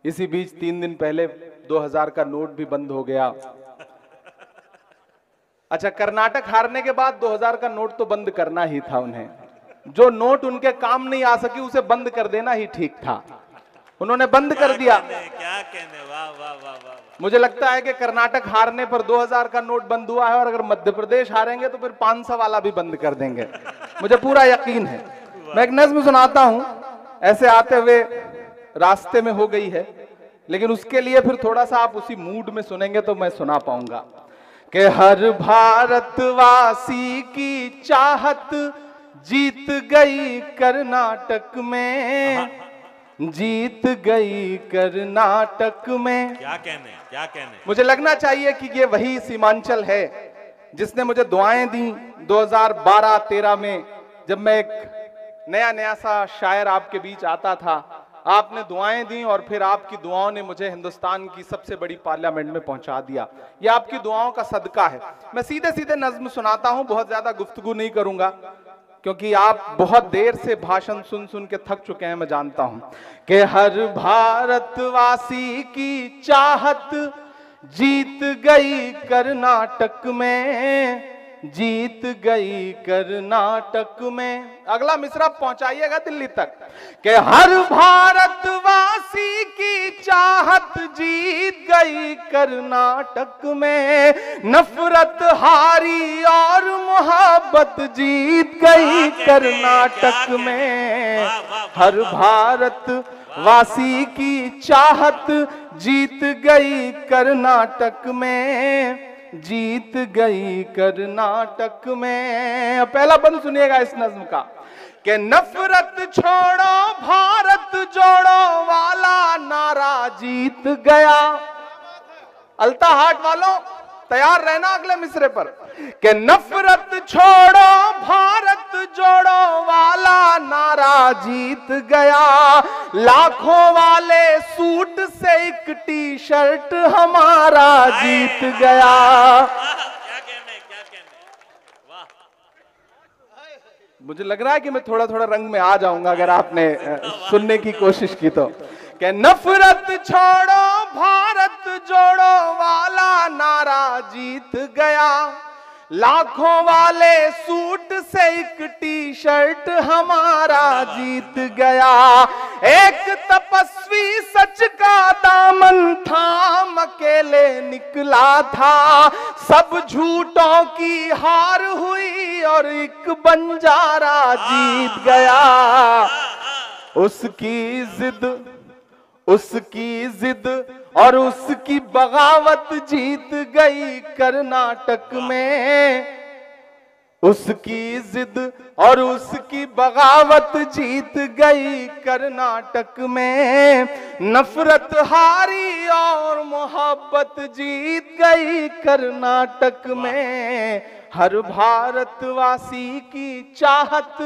इसी बीच 3 दिन पहले 2000 का नोट भी बंद हो गया। अच्छा, कर्नाटक हारने के बाद 2000 का नोट तो बंद करना ही था उन्हें। जो नोट उनके काम नहीं आ सकी उसे बंद कर देना ही ठीक था। उन्होंने बंद कर दिया। क्या कहने, वाह वाह वाह वाह। मुझे लगता है कि कर्नाटक हारने पर 2000 का नोट बंद हुआ है, और अगर मध्य प्रदेश हारेंगे तो फिर 500 वाला भी बंद कर देंगे, मुझे पूरा यकीन है। मैं एक नज्म सुनाता हूं, ऐसे आते हुए रास्ते में हो गई है, लेकिन उसके लिए फिर थोड़ा सा आप उसी मूड में सुनेंगे तो मैं सुना पाऊंगा कि हर भारतवासी की चाहत जीत गई कर्नाटक में, जीत गई कर्नाटक में। क्या कहने, क्या कहने। मुझे लगना चाहिए कि ये वही सीमांचल है जिसने मुझे दुआएं दी 2012-13 में, जब मैं एक नया नया सा शायर आपके बीच आता था। आपने दुआएं दी और फिर आपकी दुआओं ने मुझे हिंदुस्तान की सबसे बड़ी पार्लियामेंट में पहुंचा दिया। ये आपकी दुआओं का सदका है। मैं सीधे सीधे नज्म सुनाता हूं, बहुत ज्यादा गुफ्तगू नहीं करूंगा, क्योंकि आप बहुत देर से भाषण सुन सुन के थक चुके हैं, मैं जानता हूं। कि हर भारतवासी की चाहत जीत गई कर्नाटक में, जीत गई कर्नाटक में। अगला मिसरा पहुंचाइएगा दिल्ली तक। कि हर भारतवासी की चाहत जीत गई कर्नाटक में, नफरत हारी और मोहब्बत जीत गई कर्नाटक में। हर भारतवासी की चाहत जीत गई कर्नाटक में, जीत गई कर्नाटक में। पहला बंद सुनिएगा इस नज्म का। कि नफरत छोड़ो भारत जोड़ो वाला नारा जीत गया। अल्ता हाट वालों तैयार रहना अगले मिसरे पर। कि नफरत छोड़ो भारत जोड़ो वाला नारा जीत गया, लाखों वाले सूट से एक टी शर्ट हमारा जीत गया। क्या कहने, क्या कहने, वाह। मुझे लग रहा है कि मैं थोड़ा थोड़ा रंग में आ जाऊंगा अगर आपने सुनने की कोशिश की तो। कि नफरत छोड़ो भारत जोड़ो वाला नारा जीत गया, लाखों वाले सूट से एक टी शर्ट हमारा जीत गया। एक तपस्वी सच का दामन थाम अकेले निकला था, सब झूठों की हार हुई और एक बंजारा जीत गया। उसकी जिद और उसकी बगावत जीत गई कर्नाटक में, उसकी जिद और उसकी बगावत जीत गई कर्नाटक में। नफरत हारी और मोहब्बत जीत गई कर्नाटक में। हर भारतवासी की चाहत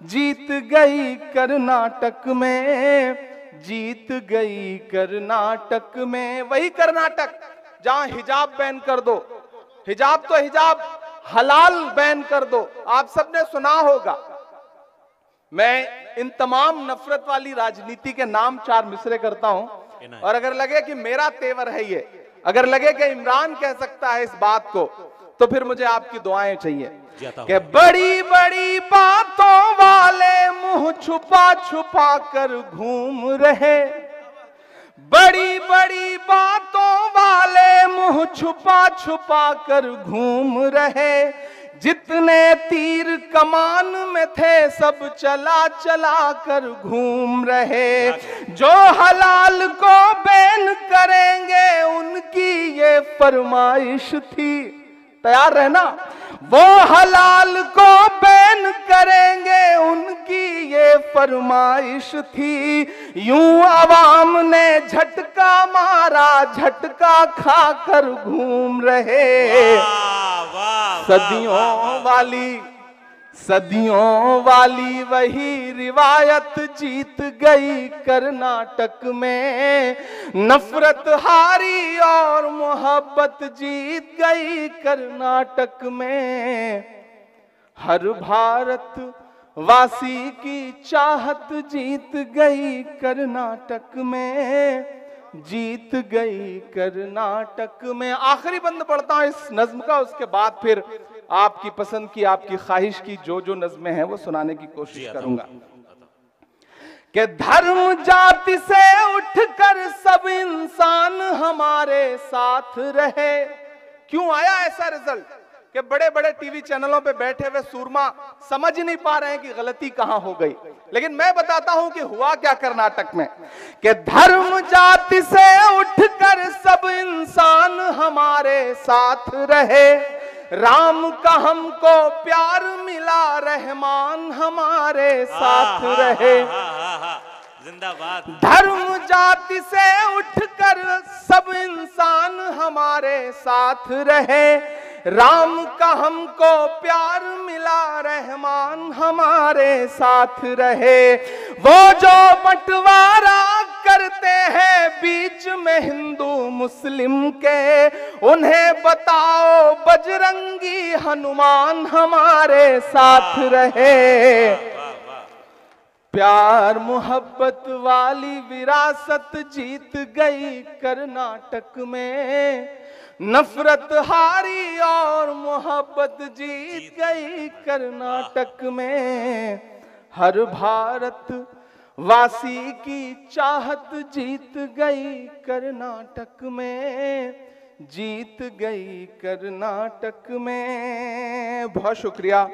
जीत गई कर्नाटक में, जीत गई कर्नाटक में। वही कर्नाटक जहां हिजाब बैन कर दो, हिजाब तो हिजाब हलाल बैन कर दो। आप सबने सुना होगा। मैं इन तमाम नफरत वाली राजनीति के नाम 4 मिसरे करता हूं, और अगर लगे कि मेरा तेवर है ये, अगर लगे कि इमरान कह सकता है इस बात को, तो फिर मुझे आपकी दुआएं चाहिए। कि बड़ी बड़ी बातों वाले मुंह छुपा छुपा कर घूम रहे, बड़ी बड़ी बातों वाले मुंह छुपा छुपा कर घूम रहे। जितने तीर कमान में थे सब चला चला कर घूम रहे। जो हलाल को बैन करेंगे उनकी ये फरमाइश थी। तैयार रहना। वो हलाल को बैन करेंगे उनकी ये फरमाइश थी। यूं अवाम ने झटका मारा, झटका खाकर घूम रहे। सदियों वाली वही रिवायत जीत गई कर्नाटक में। नफरत हारी और मोहब्बत जीत गई कर्नाटक में। हर भारत वासी की चाहत जीत गई कर्नाटक में। जीत गई कर्नाटक में। आखिरी बंद पढ़ता हूं इस नज्म का, उसके बाद फिर आपकी पसंद की, आपकी ख्वाहिश की जो नज्में हैं वो सुनाने की कोशिश करूंगा। कि धर्म जाति से उठकर सब इंसान हमारे साथ रहे। क्यों आया ऐसा रिजल्ट कि बड़े बड़े टीवी चैनलों पे बैठे हुए सूरमा समझ नहीं पा रहे हैं कि गलती कहां हो गई, लेकिन मैं बताता हूं कि हुआ क्या कर्नाटक में। कि धर्म जाति से उठकर सब इंसान हमारे साथ रहे, राम का हमको प्यार मिला, रहमान हमारे साथ रहे। जिंदाबाद। धर्म जाति से उठकर सब इंसान हमारे साथ रहे, राम का हमको प्यार मिला, रहमान हमारे साथ रहे। वो जो बंटवारा करते हैं बीच में हिंदू मुस्लिम के, उन्हें बताओ बजरंगी हनुमान हमारे साथ रहे। प्यार मोहब्बत वाली विरासत जीत गई कर्नाटक में, नफरत हारी और मोहब्बत जीत गई कर्नाटक में। हर भारत वासी की चाहत जीत गई कर्नाटक में, जीत गई कर्नाटक में। बहुत शुक्रिया।